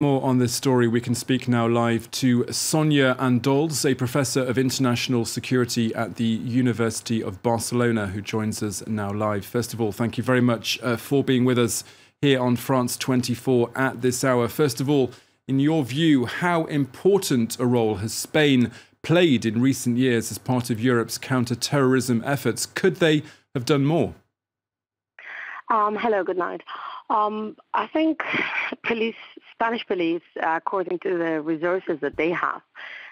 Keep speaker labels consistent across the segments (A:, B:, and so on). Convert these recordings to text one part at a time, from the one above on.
A: More on this story, we can speak now live to Sonia ANDOLZ, a professor of international security at the University of Barcelona, who joins us now live. First of all, thank you very much for being with us here on France 24 at this hour. First of all, in your view, how important a role has Spain played in recent years as part of Europe's counter-terrorism efforts? Could they have done more?
B: Hello, good night. I think Spanish police, according to the resources that they have,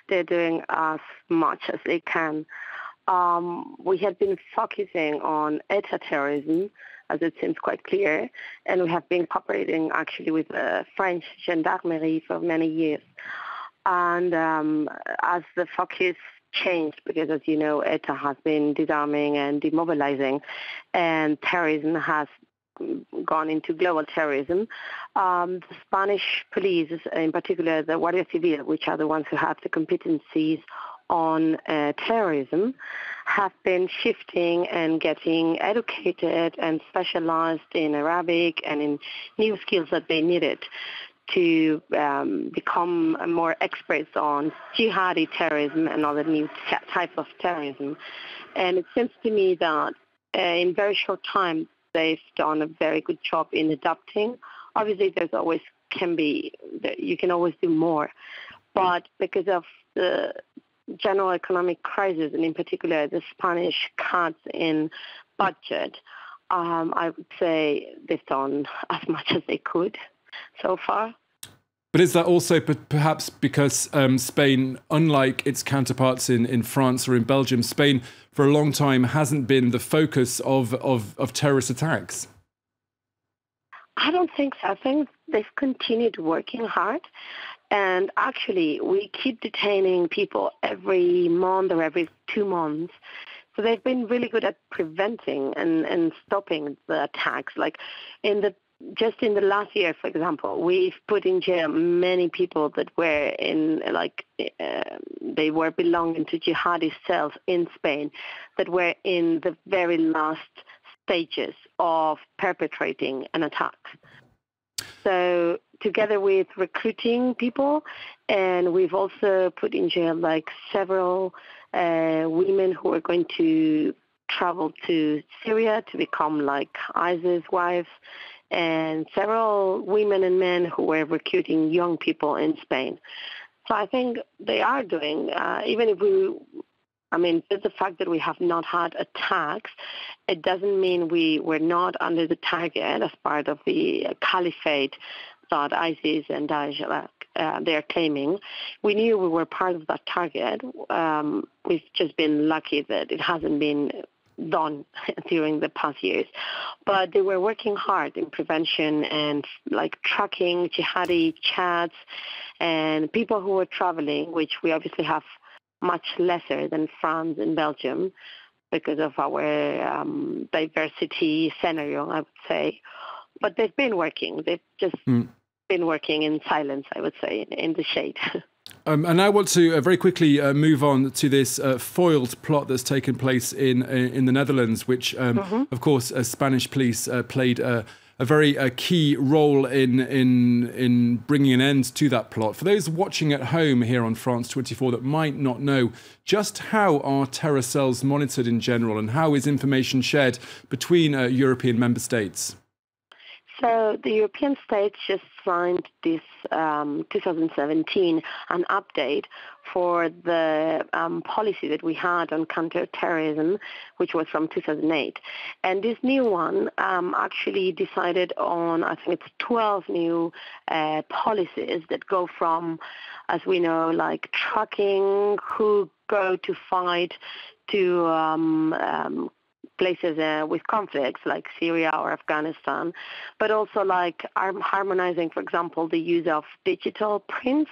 B: they're doing as much as they can. We have been focusing on ETA terrorism, as it seems quite clear, and we have been cooperating actually with the French gendarmerie for many years. And as the focus changed, because as you know, ETA has been disarming and demobilizing, and terrorism has gone into global terrorism. The Spanish police, in particular the Guardia Civil, which are the ones who have the competencies on terrorism, have been shifting and getting educated and specialized in Arabic and in new skills that they needed to become more experts on jihadi terrorism and other new types of terrorism. And it seems to me that in very short time, they've done a very good job in adapting. Obviously, you can always do more. But because of the general economic crisis, and in particular the Spanish cuts in budget, I would say they've done as much as they could so far.
A: But is that also perhaps because Spain, unlike its counterparts in France or in Belgium, Spain for a long time hasn't been the focus of terrorist attacks?
B: I don't think so. I think they've continued working hard. And actually, we keep detaining people every month or every 2 months. So they've been really good at preventing and stopping the attacks. Like just in the last year, for example, we've put in jail many people that were they were belonging to jihadi cells in Spain that were in the very last stages of perpetrating an attack. So together with recruiting people, and we've also put in jail several women who are going to travel to Syria to become ISIS wives, and several women and men who were recruiting young people in Spain. So I think they are doing, even if just the fact that we have not had attacks, it doesn't mean we were not under the target as part of the caliphate that ISIS and Daesh they're claiming. We knew we were part of that target. We've just been lucky that it hasn't been done during the past years, but they were working hard in prevention and tracking jihadi chats and people who were traveling, which we obviously have much lesser than France and Belgium because of our diversity scenario, I would say. But they've been working. They've just been working in silence, I would say, in the shade.
A: And I want to very quickly move on to this foiled plot that's taken place in the Netherlands, which, of course, Spanish police played a very key role in bringing an end to that plot. For those watching at home here on France 24 that might not know, just how are terror cells monitored in general, and how is information shared between European member states?
B: So the European states just signed this 2017 an update for the policy that we had on counterterrorism, which was from 2008. And this new one actually decided on, I think it's 12 new policies that go from, as we know, tracking who go to fight to places with conflicts like Syria or Afghanistan, but also harmonizing, for example, the use of digital prints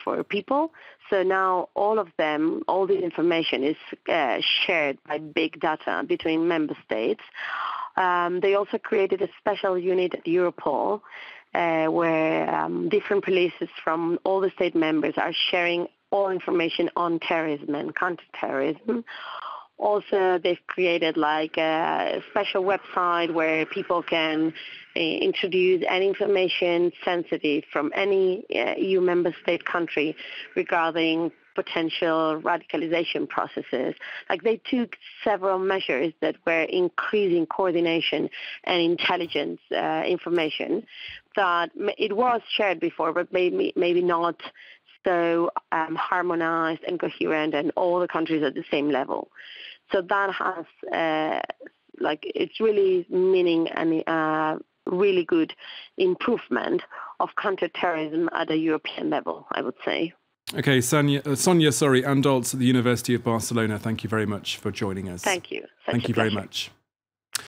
B: for people. So now all this information is shared by big data between member states. They also created a special unit at Europol where different polices from all the state members are sharing all information on terrorism and counterterrorism. Also, they've created like a special website where people can introduce any information sensitive from any EU member state country regarding potential radicalization processes. Like they took several measures that were increasing coordination and intelligence information that it was shared before, but maybe not so harmonized and coherent and all the countries at the same level. So that has, it's really meaning a really good improvement of counterterrorism at a European level, I would say.
A: Okay, Sonia, ANDOLZ at the University of Barcelona, thank you very much for joining us.
B: Thank you.
A: Thank you very much.